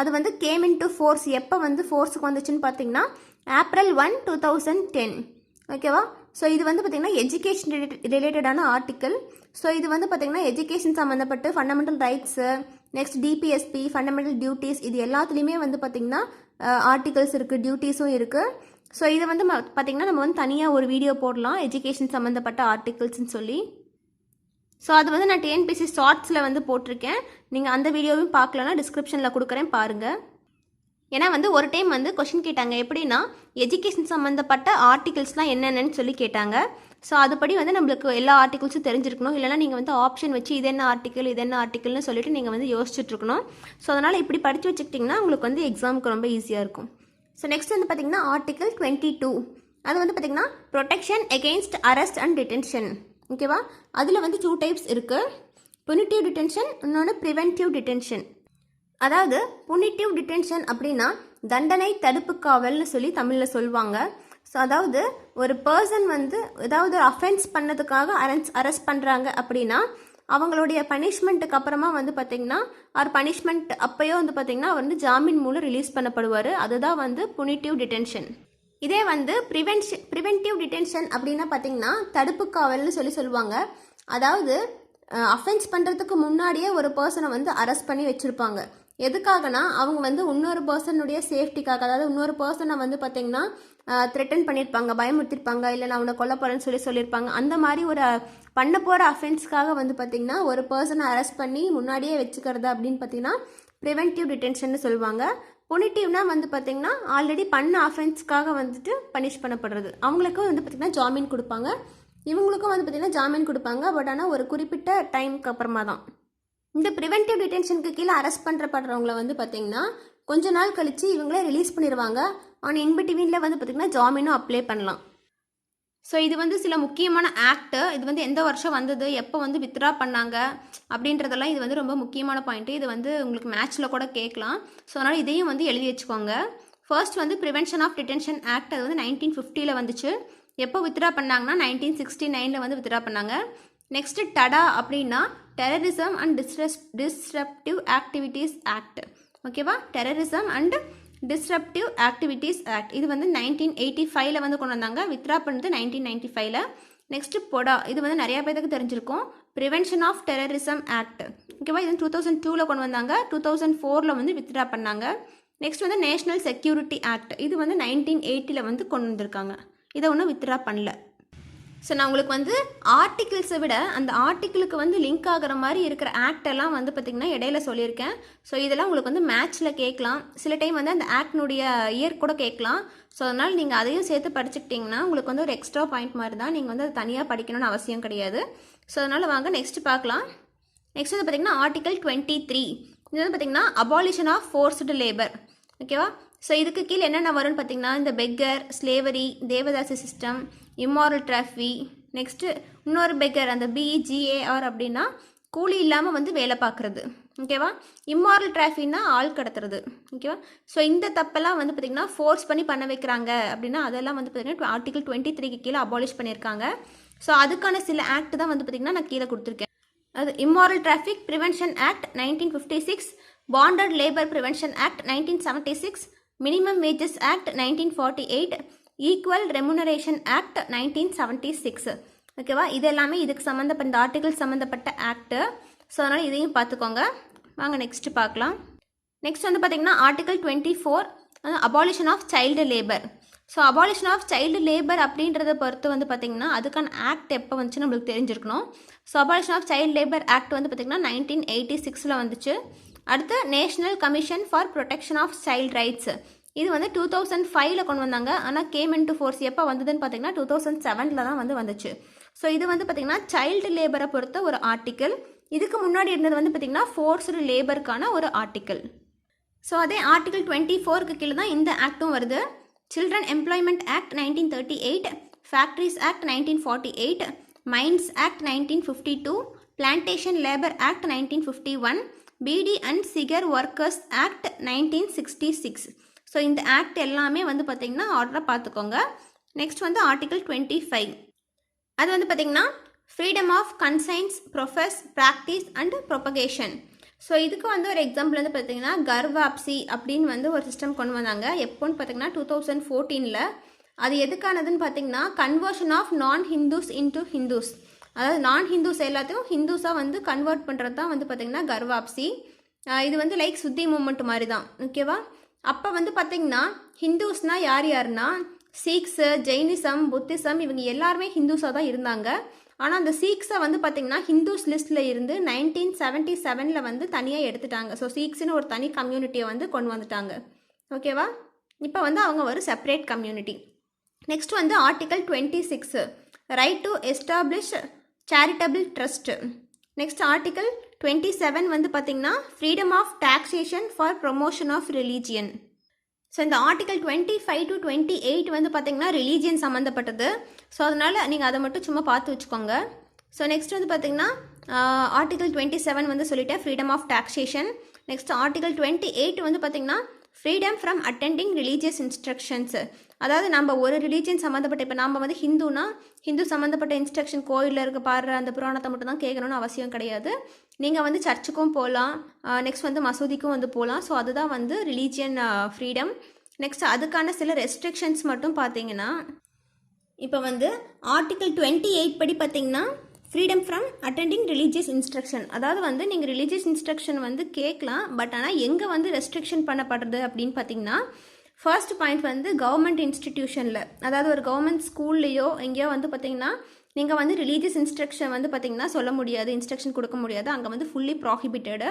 அது வந்து கேம் இன் டு ஃபோர்ஸ் எப்போ வந்து ஃபோர்ஸுக்கு வந்துச்சுன்னு பார்த்தீங்கன்னா April 1, 2010. ஓகேவா? ஸோ இது வந்து பார்த்திங்கன்னா எஜுகேஷன் ரிலேட்டடான ஆர்டிக்கல். ஸோ இது வந்து பார்த்திங்கன்னா எஜுகேஷன் சம்மந்தப்பட்டு fundamental rights, next DPSP, fundamental duties, இது எல்லாத்துலேயுமே வந்து பார்த்திங்கன்னா ஆர்டிகல்ஸ் இருக்குது, டியூட்டிஸும் இருக்குது. ஸோ இதை வந்து பார்த்திங்கன்னா நம்ம வந்து தனியாக ஒரு வீடியோ போடலாம் எஜுகேஷன் சம்மந்தப்பட்ட ஆர்டிகல்ஸ்ன்னு சொல்லி. ஸோ அது வந்து நான் டிஎன்பிஎஸ்சி ஷார்ட்ஸில் வந்து போட்டிருக்கேன். நீங்கள் அந்த வீடியோவும் பார்க்கலன்னா டிஸ்கிரிப்ஷனில் கொடுக்குறேன், பாருங்கள். ஏன்னா வந்து ஒரு டைம் வந்து கொஷின் கேட்டாங்க, எப்படின்னா எஜுகேஷன் சம்மந்தப்பட்ட ஆர்டிகல்ஸ்லாம் என்னென்னு சொல்லி கேட்டாங்க. ஸோ அதுபடி வந்து நம்மளுக்கு எல்லா ஆர்டிகல்ஸும் தெரிஞ்சிருக்கணும். இல்லைனா நீங்கள் வந்து ஆப்ஷன் வச்சு இது என்ன ஆர்டிக்கல்னு சொல்லிட்டு நீங்கள் வந்து யோசிச்சுட்ருக்கணும். ஸோ அதனால் இப்படி படித்து வச்சுக்கிட்டிங்கன்னா உங்களுக்கு வந்து எக்ஸாமுக்கு ரொம்ப ஈஸியாக இருக்கும். ஸோ நெக்ஸ்ட் வந்து பார்த்திங்கன்னா ஆர்டிகல் 22. அது வந்து பார்த்திங்கன்னா protection against arrest and detention. ஓகேவா? அதில் வந்து 2 டைப்ஸ் இருக்குது. புனிட்டிவ் டிடென்ஷன், இன்னொன்று ப்ரிவென்டிவ் டிடென்ஷன். அதாவது புனிட்டிவ் டிடென்ஷன் அப்படின்னா தண்டனை தடுப்பு காவல்னு சொல்லி தமிழில் சொல்லுவாங்க. ஸோ அதாவது ஒரு பர்சன் வந்து ஏதாவது அஃபென்ஸ் பண்ணதுக்காக அரெஸ்ட் பண்ணுறாங்க அப்படின்னா அவங்களுடைய பனிஷ்மெண்ட்டுக்கு அப்புறமா வந்து பார்த்திங்கன்னா பனிஷ்மெண்ட் அப்போயோ வந்து பார்த்திங்கன்னா அவர் வந்து ஜாமீன் மூலம் ரிலீஸ் பண்ணப்படுவார். அதுதான் வந்து புனிட்டிவ் டிடென்ஷன். இதே வந்து ப்ரிவென்டிவ் டிடென்ஷன் அப்படின்னா பார்த்திங்கன்னா தடுப்பு காவல்னு சொல்லுவாங்க. அதாவது அஃபென்ஸ் பண்ணுறதுக்கு முன்னாடியே ஒரு பர்சனை வந்து அரெஸ்ட் பண்ணி வச்சுருப்பாங்க. எதுக்காகனா அவங்க வந்து இன்னொரு பர்சனுடைய சேஃப்டிக்காக, அதாவது இன்னொரு பர்சனை வந்து பார்த்திங்கன்னா த்ரெட்டன் பண்ணியிருப்பாங்க, பயமுறுத்திருப்பாங்க, இல்லை நான் அவனை கொல்ல போகிறேன்னு சொல்லியிருப்பாங்க. அந்த மாதிரி ஒரு பண்ண போகிற அஃபென்ஸ்க்காக வந்து பார்த்திங்கன்னா ஒரு பர்சனை அரெஸ்ட் பண்ணி முன்னாடியே வச்சுக்கிறது அப்படின்னு பார்த்திங்கன்னா ப்ரிவென்டிவ் டிடென்ஷன் சொல்லுவாங்க. புனிட்டிவ்னா வந்து பார்த்திங்கன்னா ஆல்ரெடி பண்ண அஃபென்ஸ்க்காக வந்துட்டு பனிஷ் பண்ணப்படுறது. அவங்களுக்கும் வந்து பார்த்திங்கன்னா ஜாமீன் கொடுப்பாங்க, இவங்களுக்கும் வந்து பார்த்திங்கன்னா ஜாமீன் கொடுப்பாங்க. பட் ஆனால் ஒரு குறிப்பிட்ட டைமுக்கு அப்புறமா தான். இந்த ப்ரிவென்டிவ் டிடென்ஷனுக்கு கீழே அரெஸ்ட் பண்ணுறப்படுறவங்கள வந்து பார்த்திங்கன்னா கொஞ்ச நாள் கழித்து இவங்களே ரிலீஸ் பண்ணிடுவாங்க. ஆனால் இன்பிட்வீனில் வந்து பார்த்திங்கன்னா ஜாமீனும் அப்ளை பண்ணலாம். ஸோ இது வந்து சில முக்கியமான ஆக்ட்டு. இது வந்து எந்த வருஷம் வந்தது, எப்போ வந்து வித்ட்ரா பண்ணாங்க அப்படின்றதெல்லாம் இது வந்து ரொம்ப முக்கியமான பாயிண்ட்டு. இது வந்து உங்களுக்கு மேட்ச்சில் கூட கேட்கலாம். ஸோ அதனால் இதையும் வந்து எழுதி வச்சுக்கோங்க. ஃபர்ஸ்ட் வந்து ப்ரிவென்ஷன் ஆஃப் டிடென்ஷன் ஆக்ட், அது வந்து 1950 வந்துச்சு. எப்போ வித்ட்ரா பண்ணாங்கன்னா 1969 வந்து வித்ட்ரா பண்ணாங்க. நெக்ஸ்ட்டு டடா அப்படின்னா terrorism and disruptive activities act. ஓகேவா, terrorism and disruptive activities act இது வந்து 1985 வந்து கொண்டு வந்தாங்க. வித்ட்ரா பண்ணது 1995. நெக்ஸ்ட்டு பொடா, இது வந்து நிறையா பேருக்கு தெரிஞ்சிருக்கும், ப்ரிவென்ஷன் ஆஃப் டெரரிசம் ஆக்ட். ஓகேவா, இது 2002 கொண்டு வந்தாங்க. 2004 வந்து வித்ட்ரா பண்ணாங்க. நெக்ஸ்ட் வந்து நேஷ்னல் செக்யூரிட்டி ஆக்ட், இது வந்து 1980 வந்து கொண்டு வந்திருக்காங்க. இதை ஒன்றும் வித்ட்ரா பண்ணல. ஸோ நான் உங்களுக்கு வந்து ஆர்டிகிள்ஸை விட அந்த ஆர்டிக்கிளுக்கு வந்து லிங்க் ஆகிற மாதிரி இருக்கிற ஆக்ட் எல்லாம் வந்து பார்த்திங்கன்னா இடையில சொல்லியிருக்கேன். ஸோ இதெல்லாம் உங்களுக்கு வந்து மேட்ச்சில் கேட்கலாம். சில டைம் வந்து அந்த ஆக்ட்னுடைய இயர் கூட கேட்கலாம். ஸோ அதனால் நீங்கள் அதையும் சேர்த்து படிச்சுக்கிட்டிங்கன்னா உங்களுக்கு வந்து ஒரு எக்ஸ்ட்ரா பாயிண்ட் மாதிரி தான். நீங்கள் வந்து அது தனியாக படிக்கணும்னு அவசியம் கிடையாது. ஸோ அதனால் வாங்க நெக்ஸ்ட் பார்க்கலாம். நெக்ஸ்ட் வந்து பார்த்திங்கன்னா ஆர்டிகல் 23. இது வந்து பார்த்திங்கன்னா அபாலிஷன் ஆஃப் ஃபோர்ஸ்டு லேபர். ஓகேவா, ஸோ இதுக்கு கீழே என்னென்ன வரும்னு பார்த்திங்கன்னா இந்த begar, slavery, devadasi system, immoral traffic. Next இன்னொரு பெக்கர், அந்த BEGAR அப்படின்னா கூலி இல்லாமல் வந்து வேலை பார்க்குறது. ஓகேவா, இம்மாரல் டிராஃபின்னா ஆள் கடத்துறது. ஓகேவா, ஸோ இந்த தப்பெல்லாம் வந்து பார்த்திங்கன்னா ஃபோர்ஸ் பண்ணி பண்ண வைக்கிறாங்க அப்படின்னா அதெல்லாம் வந்து பார்த்திங்கன்னா ஆர்டிகல் 23க்கு கீழே அபாலிஷ் பண்ணியிருக்காங்க. ஸோ அதுக்கான சில ஆக்ட் தான் வந்து பார்த்திங்கன்னா நான் கீழே கொடுத்துருக்கேன். அது immoral traffic prevention act 1956, bonded labour prevention act 1976, minimum wages act 1948, equal remuneration act 1976. ஓகேவா, இது எல்லாமே இதுக்கு சம்மந்தப்பட்ட ஆர்டிகல் சம்மந்தப்பட்ட ஆக்ட்டு. ஸோ அதனால் இதையும் பார்த்துக்கோங்க. வாங்க நெக்ஸ்ட்டு பார்க்கலாம். நெக்ஸ்ட் வந்து பார்த்திங்கன்னா article 24, abolition of child labour. So abolition of child labour அப்படின்றத பொறுத்து வந்து பார்த்திங்கன்னா அதுக்கான ஆக்ட் எப்போ வந்துச்சு நம்மளுக்கு தெரிஞ்சிருக்கணும். So abolition of child labour act வந்து பார்த்திங்கன்னா 1986 வந்துச்சு. அடுத்து national commission for protection of child rights, இது வந்து 2005 கொண்டு வந்தாங்க. ஆனால் கேம் இன்டு ஃபோர்ஸ் எப்போ வந்ததுன்னு பார்த்தீங்கன்னா 2007 தான் வந்து வந்துச்சு. ஸோ இது வந்து பார்த்திங்கன்னா சைல்டு லேபரை பொறுத்த ஒரு ஆர்டிக்கல். இதுக்கு முன்னாடி இருந்தது வந்து பார்த்திங்கன்னா ஃபோர்ஸ்டு லேபருக்கான ஒரு ஆர்டிக்கல். ஸோ அதே ஆர்டிகல் 24க்கு கீழே தான் இந்த ஆக்டும் வருது. Children employment act 1938, factories act 1948, mines act 1952, plantation labour act 1951, beedi and cigar workers act 1966. ஸோ இந்த ஆக்ட் எல்லாமே வந்து பார்த்திங்கன்னா ஆர்டராக பார்த்துக்கோங்க. நெக்ஸ்ட் வந்து ஆர்டிகல் 25, அது வந்து பார்த்திங்கன்னா freedom of conscience, profess, practice and propagation. So இதுக்கு வந்து ஒரு எக்ஸாம்பிள் வந்து பார்த்திங்கன்னா கர்வாப்சி அப்படின்னு வந்து ஒரு சிஸ்டம் கொண்டு வந்தாங்க. எப்போன்னு பார்த்திங்கன்னா 2014. அது எதுக்கானதுன்னு பார்த்திங்கன்னா கன்வர்ஷன் ஆஃப் நான் ஹிந்துஸ் இன்டு ஹிந்துஸ், அதாவது நான் ஹிந்துஸ் எல்லாத்தையும் ஹிந்துஸாக வந்து கன்வெர்ட் பண்ணுறது தான் வந்து பார்த்திங்கன்னா கர்வாப்சி. இது வந்து லைக் சுத்தி மூமெண்ட் மாதிரி தான். ஓகேவா, அப்போ வந்து பார்த்திங்கன்னா ஹிந்துஸ்னால் யார் யாருன்னா சீக்ஸு, ஜெயினிசம், புத்திசம், இவங்க எல்லாருமே ஹிந்துஸாக தான் இருந்தாங்க. ஆனால் அந்த சீக்ஸை வந்து பார்த்திங்கன்னா ஹிந்துஸ் லிஸ்ட்டில் இருந்து 1977 வந்து தனியாக எடுத்துட்டாங்க. ஸோ சீக்ஸ்னு ஒரு தனி கம்யூனிட்டியை வந்து கொண்டு வந்துட்டாங்க. ஓகேவா, இப்போ வந்து அவங்க ஒரு செப்பரேட் கம்யூனிட்டி. நெக்ஸ்ட் வந்து article 26, right to establish charitable trust. Next article 27 வந்து பார்த்திங்கன்னா freedom of taxation for promotion of religion. So இந்த ஆர்டிகல் 25 to 28 வந்து பார்த்திங்கன்னா ரிலீஜியன் சம்மந்தப்பட்டது. ஸோ அதனால் நீங்கள் அதை மட்டும் சும்மா பார்த்து வச்சுக்கோங்க. ஸோ நெக்ஸ்ட் வந்து பார்த்திங்கன்னா ஆர்டிகல் 27 வந்து சொல்லிட்டேன், freedom of taxation. Next article 28 வந்து பார்த்திங்கன்னா freedom from attending religious instructions. அதாவது நம்ம ஒரு ரிலீஜியன் சம்மந்தப்பட்ட, இப்போ நம்ம வந்து ஹிந்துனா ஹிந்து சம்மந்தப்பட்ட இன்ஸ்ட்ரக்ஷன் கோயிலில் இருக்க பாடுற அந்த புராணத்தை மட்டும் தான் கேட்கணும்னு அவசியம் கிடையாது. நீங்கள் வந்து சர்ச்சுக்கும் போகலாம், நெக்ஸ்ட் வந்து மசூதிக்கும் வந்து போகலாம். ஸோ அதுதான் வந்து ரிலீஜியன் ஃப்ரீடம். நெக்ஸ்ட் அதுக்கான சில ரெஸ்ட்ரிக்ஷன்ஸ் மட்டும் பார்த்தீங்கன்னா இப்போ வந்து ஆர்டிகல் 28 படி பார்த்தீங்கன்னா freedom from attending religious instruction, அதாவது வந்து நீங்கள் ரிலீஜியஸ் இன்ஸ்ட்ரக்ஷன் வந்து கேட்கலாம். பட் ஆனால் எங்கே வந்து ரெஸ்ட்ரிக்ஷன் பண்ணப்படுறது அப்படின்னு பார்த்தீங்கன்னா ஃபர்ஸ்ட் பாயிண்ட் வந்து கவர்மெண்ட் இன்ஸ்டிடியூஷனில், அதாவது ஒரு கவர்மெண்ட் ஸ்கூல்லையோ எங்கேயோ வந்து பார்த்திங்கன்னா நீங்கள் வந்து ரிலீஜியஸ் இன்ஸ்ட்ரக்ஷன் வந்து பார்த்திங்கன்னா சொல்ல முடியாது, இன்ஸ்ட்ரக்ஷன் கொடுக்க முடியாது, அங்கே வந்து fully prohibited.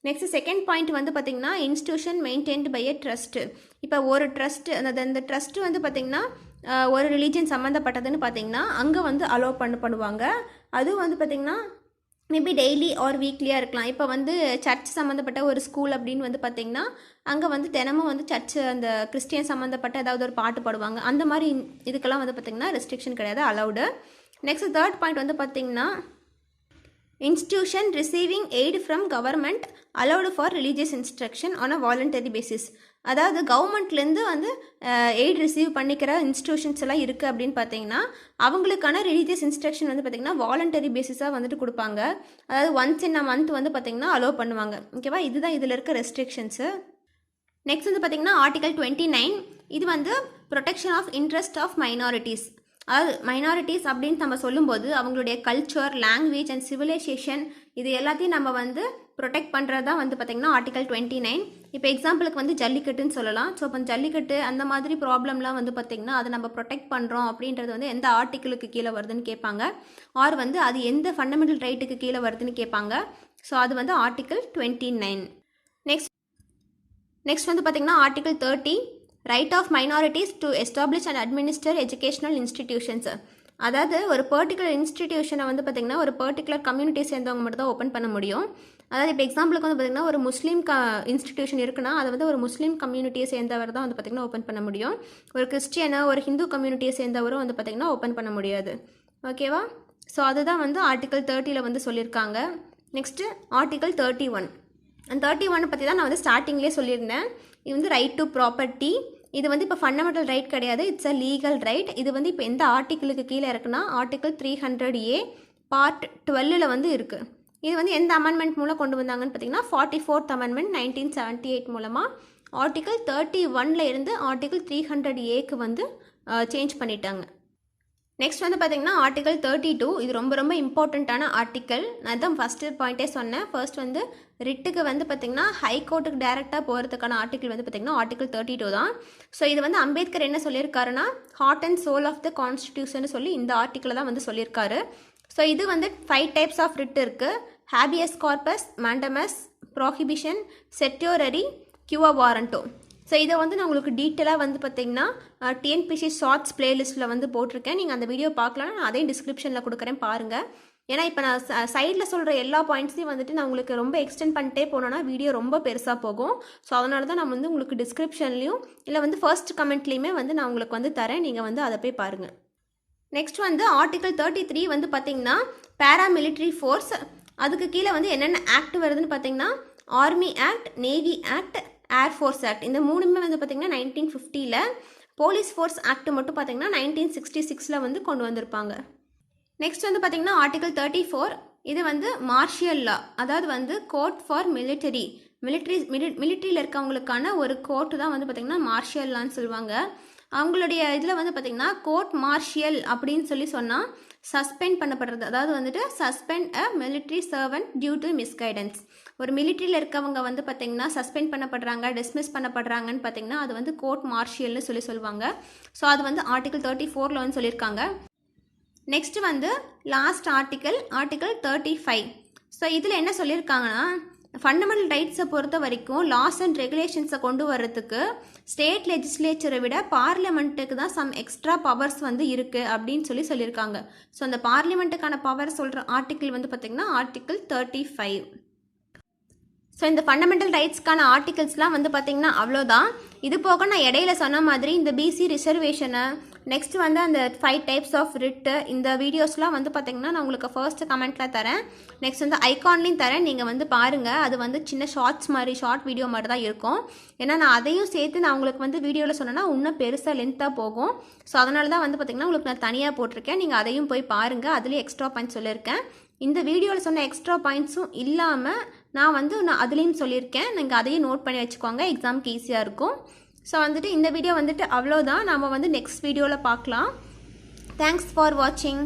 Next second point வந்து பார்த்திங்கன்னா institution maintained by a trust. இப்போ ஒரு ட்ரஸ்ட்டு, அந்த ட்ரஸ்ட்டு வந்து பார்த்திங்கன்னா ஒரு ரிலீஜியன் சம்மந்தப்பட்டதுன்னு பார்த்திங்கன்னா அங்கே வந்து அலோவ் பண்ணுவாங்க. அதுவும் வந்து பார்த்திங்கன்னா மேபி டெய்லி ஆர் வீக்லியாக இருக்கலாம். இப்போ வந்து சர்ச் சம்மந்தப்பட்ட ஒரு ஸ்கூல் அப்படின்னு வந்து பார்த்திங்கன்னா அங்கே வந்து தினமும் வந்து சர்ச்சு அந்த கிறிஸ்டியன் சம்மந்தப்பட்ட ஏதாவது ஒரு பாட்டு பாடுவாங்க. அந்த மாதிரி இதுக்கெல்லாம் வந்து பார்த்திங்கன்னா ரெஸ்ட்ரிக்ஷன் கிடையாது, அலவுடு. நெக்ஸ்ட் தேர்ட் பாயிண்ட் வந்து பார்த்திங்கன்னா institution receiving aid from government allowed for religious instruction on a voluntary basis. அதாவது கவர்மெண்ட்லேருந்து வந்து எய்ட் ரிசீவ் பண்ணிக்கிற இன்ஸ்டிடியூஷன்ஸ் எல்லாம் இருக்குது அப்படின்னு பார்த்தீங்கன்னா அவங்களுக்கான ரிலீஜியஸ் இன்ஸ்ட்ரக்ஷன் வந்து பார்த்திங்கன்னா வாலண்டரி பேசிஸாக வந்துட்டு கொடுப்பாங்க. அதாவது ஒன்ஸ் இன் அ மந்த் வந்து பார்த்திங்கன்னா அலோவ் பண்ணுவாங்க. ஓகேவா, இதுதான் இதில் இருக்க ரெஸ்ட்ரிக்ஷன்ஸு. நெக்ஸ்ட் வந்து பார்த்திங்கன்னா ஆர்டிகல் 29. இது வந்து protection of interest of minorities. அதாவது மைனாரிட்டிஸ் அப்படின்னு நம்ம சொல்லும்போது அவங்களுடைய கல்ச்சர், லாங்குவேஜ் அண்ட் சிவிலைசேஷன் இது எல்லாத்தையும் நம்ம வந்து ப்ரொடெக்ட் பண்ணுறது தான் வந்து பார்த்திங்கன்னா ஆர்டிகல் 29. இப்போ எக்ஸாம்பிளுக்கு வந்து ஜல்லிக்கட்டுன்னு சொல்லலாம். ஸோ இப்போ ஜல்லிக்கட்டு அந்த மாதிரி ப்ராப்ளம்லாம் வந்து பார்த்திங்கன்னா அதை நம்ம ப்ரொடெக்ட் பண்ணுறோம் அப்படின்றது வந்து எந்த ஆர்டிக்கிளுக்கு கீழே வருதுன்னு கேட்பாங்க, ஆர் வந்து அது எந்த ஃபண்டமெண்டல் ரைட்டுக்கு கீழே வருதுன்னு கேட்பாங்க. ஸோ அது வந்து ஆர்டிகல் 29. நெக்ஸ்ட் வந்து பார்த்திங்கன்னா article 30, right of minorities to establish and administer educational institutions. அதாவது ஒரு பர்டிகுலர் இன்ஸ்டிடியூஷனை வந்து பார்த்திங்கன்னா ஒரு பர்டிகுலர் கம்யூனிட்டி சேர்ந்தவங்க மட்டும் தான் ஓப்பன் பண்ண முடியும். அதாவது இப்போ எக்ஸாம்பிளுக்கு வந்து பார்த்திங்கன்னா ஒரு முஸ்லீம் இன்ஸ்டிடியூஷன் இருக்குன்னா அது வந்து ஒரு முஸ்லீம் கம்யூனிட்டியை சேர்ந்தவர் தான் வந்து பார்த்திங்கன்னா ஓப்பன் பண்ண முடியும். ஒரு கிறிஸ்டியனை ஒரு ஹிந்து கம்யூனிட்டியை சேர்ந்தவரும் வந்து பார்த்திங்கன்னா ஓப்பன் பண்ண முடியாது. ஓகேவா, ஸோ அதுதான் வந்து ஆர்டிகல் 30 வந்து சொல்லியிருக்காங்க. Next article 31. அந்த 31 பற்றி தான் நான் வந்து ஸ்டார்டிங்லேயே சொல்லியிருந்தேன். இது வந்து ரைட் டு ப்ராப்பர்ட்டி. இது வந்து இப்போ ஃபண்டமெண்டல் ரைட் கிடையாது, இட்ஸ் அ லீகல் ரைட். இது வந்து இப்போ எந்த ஆர்டிக்கிளுக்கு கீழே இருக்குன்னா ஆர்டிகல் 300A பார்ட் 12 வந்து இருக்குது. இது வந்து எந்த அமெண்ட்மெண்ட் மூலம் கொண்டு வந்தாங்கன்னு பார்த்தீங்கன்னா 44th அமெண்ட்மெண்ட் 1978 மூலமாக ஆர்டிகல் 31 இருந்து ஆர்டிகல் 300Aக்கு வந்து சேஞ்ச் பண்ணிட்டாங்க. நெக்ஸ்ட் வந்து பார்த்திங்கன்னா ஆர்டிகல் 32. இது ரொம்ப ரொம்ப இம்பார்ட்டண்ட்டான ஆர்டிக்கல். நான் தான் ஃபஸ்ட்டு பாயிண்ட்டே சொன்னேன். ஃபர்ஸ்ட் வந்து ரிட்டுக்கு வந்து பார்த்திங்கன்னா ஹைகோர்ட்டுக்கு டேரெக்டாக போகிறதுக்கான ஆர்டிக்கல் வந்து பார்த்திங்கன்னா ஆர்டிகல் 32 தான். ஸோ இது வந்து அம்பேத்கர் என்ன சொல்லியிருக்காருன்னா heart and soul of the constitution சொல்லி இந்த ஆர்டிக்கில் தான் வந்து சொல்லியிருக்காரு. ஸோ இது வந்து 5 டைப்ஸ் ஆஃப் ரிட் இருக்குது. Habeas corpus, mandamus, prohibition, certiorari, quo warranto. So இதை வந்து நான் உங்களுக்கு டீட்டெயிலாக வந்து பார்த்திங்கன்னா டிஎன்பிசி ஷார்ட்ஸ் பிளேலிஸ்ட்டில் வந்து போட்டிருக்கேன். நீங்கள் அந்த வீடியோ பார்க்கலாம், நான் அதையும் டிஸ்கிரிப்ஷனில் கொடுக்குறேன் பாருங்கள். ஏன்னா இப்போ நான் சைடில் சொல்கிற எல்லா பாயிண்ட்ஸையும் வந்துட்டு நான் உங்களுக்கு ரொம்ப எக்ஸ்டெண்ட் பண்ணிட்டே போனோன்னா வீடியோ ரொம்ப பெருசாக போகும். ஸோ அதனால தான் நான் வந்து உங்களுக்கு டிஸ்கிரிப்ஷன்லேயும் இல்லை வந்து ஃபர்ஸ்ட் கமெண்ட்லேயுமே வந்து நான் உங்களுக்கு வந்து தரேன், நீங்கள் வந்து அதை போய் பாருங்கள். நெக்ஸ்ட் வந்து ஆர்டிகல் 33 வந்து பார்த்திங்கன்னா பேராமிலிட்ரி ஃபோர்ஸ். அதுக்கு கீழே வந்து என்னென்ன ஆக்ட் வருதுன்னு பார்த்திங்கன்னா army act, navy act, air force act. இந்த மூணுமே வந்து பார்த்திங்கன்னா 1950. போலீஸ் ஃபோர்ஸ் ஆக்ட் மட்டும் பார்த்திங்கன்னா 1966 வந்து கொண்டு வந்திருப்பாங்க. நெக்ஸ்ட் வந்து பார்த்திங்கன்னா ஆர்டிகல் 34. இது வந்து மார்ஷியல் லா, அதாவது வந்து கோர்ட் ஃபார் மிலிட்ரியில் இருக்கவங்களுக்கான ஒரு கோர்ட்டு தான் வந்து பார்த்திங்கன்னா மார்ஷியல் லான்னு சொல்லுவாங்க. அவங்களுடைய இதில் வந்து பார்த்திங்கன்னா கோர்ட் மார்ஷியல் அப்படின்னு சொன்னால் சஸ்பெண்ட் பண்ணப்படுறது. அதாவது வந்துட்டு suspend a military servant due to misguidance. ஒரு மிலிட்ரியில் இருக்கவங்க வந்து பார்த்திங்கன்னா சஸ்பெண்ட் பண்ணப்படுறாங்க, டிஸ்மிஸ் பண்ணப்படுறாங்கன்னு பார்த்திங்கன்னா அது வந்து கோர்ட் மார்ஷியல்னு சொல்லுவாங்க. ஸோ அது வந்து ஆர்டிகல் 34 வந்து சொல்லியிருக்காங்க. நெக்ஸ்ட் வந்து லாஸ்ட் ஆர்டிகல் 35. ஸோ இதில் என்ன சொல்லியிருக்காங்கன்னா ஃபண்டமெண்டல் ரைட்ஸை பொறுத்த வரைக்கும் லாஸ் அண்ட் ரெகுலேஷன்ஸை கொண்டு வர்றதுக்கு ஸ்டேட் லெஜிஸ்லேச்சரை விட பார்லிமெண்ட்டுக்கு தான் சம் எக்ஸ்ட்ரா பவர்ஸ் வந்து இருக்குது அப்படின்னு சொல்லியிருக்காங்க. ஸோ அந்த பார்லிமெண்ட்டுக்கான பவர் சொல்கிற ஆர்டிக்கிள் வந்து பார்த்திங்கன்னா ஆர்டிக்கிள் 35. ஸோ இந்த ஃபண்டமெண்டல் ரைட்ஸ்க்கான ஆர்டிகல்ஸ்லாம் வந்து பார்த்திங்கன்னா அவ்வளோதான். இது போக நான் இடையில சொன்ன மாதிரி இந்த பிசி ரிசர்வேஷனை, நெக்ஸ்ட் வந்து அந்த 5 டைப்ஸ் ஆஃப் ரிட்டு, இந்த வீடியோஸ்லாம் வந்து பார்த்திங்கன்னா நான் உங்களுக்கு ஃபர்ஸ்ட் கமெண்ட்டில் தரேன். நெக்ஸ்ட் வந்து ஐகான்லையும் தரேன், நீங்கள் வந்து பாருங்கள். அது வந்து சின்ன ஷார்ட்ஸ் மாதிரி, ஷார்ட் வீடியோ மாதிரி தான் இருக்கும். ஏன்னா நான் அதையும் சேர்த்து நான் உங்களுக்கு வந்து வீடியோவில் சொன்னேன்னா இன்னும் பெருசாக லென்த்தாக போகும். ஸோ அதனால தான் வந்து பார்த்திங்கன்னா உங்களுக்கு நான் தனியாக போட்டிருக்கேன். நீங்கள் அதையும் போய் பாருங்கள், அதுலேயும் எக்ஸ்ட்ரா பாயிண்ட்ஸ் சொல்லியிருக்கேன். இந்த வீடியோவில் சொன்ன எக்ஸ்ட்ரா பாயிண்ட்ஸும் இல்லாமல் நான் அதுலேயும் சொல்லியிருக்கேன். நீங்கள் அதையும் நோட் பண்ணி வச்சுக்கோங்க, எக்ஸாமுக்கு ஈஸியாக இருக்கும். ஸோ வந்துட்டு இந்த வீடியோ வந்துட்டு அவ்வளோதான். நாம் வந்து நெக்ஸ்ட் வீடியோவில் பார்க்கலாம். தேங்க்ஸ் ஃபார் வாட்சிங்.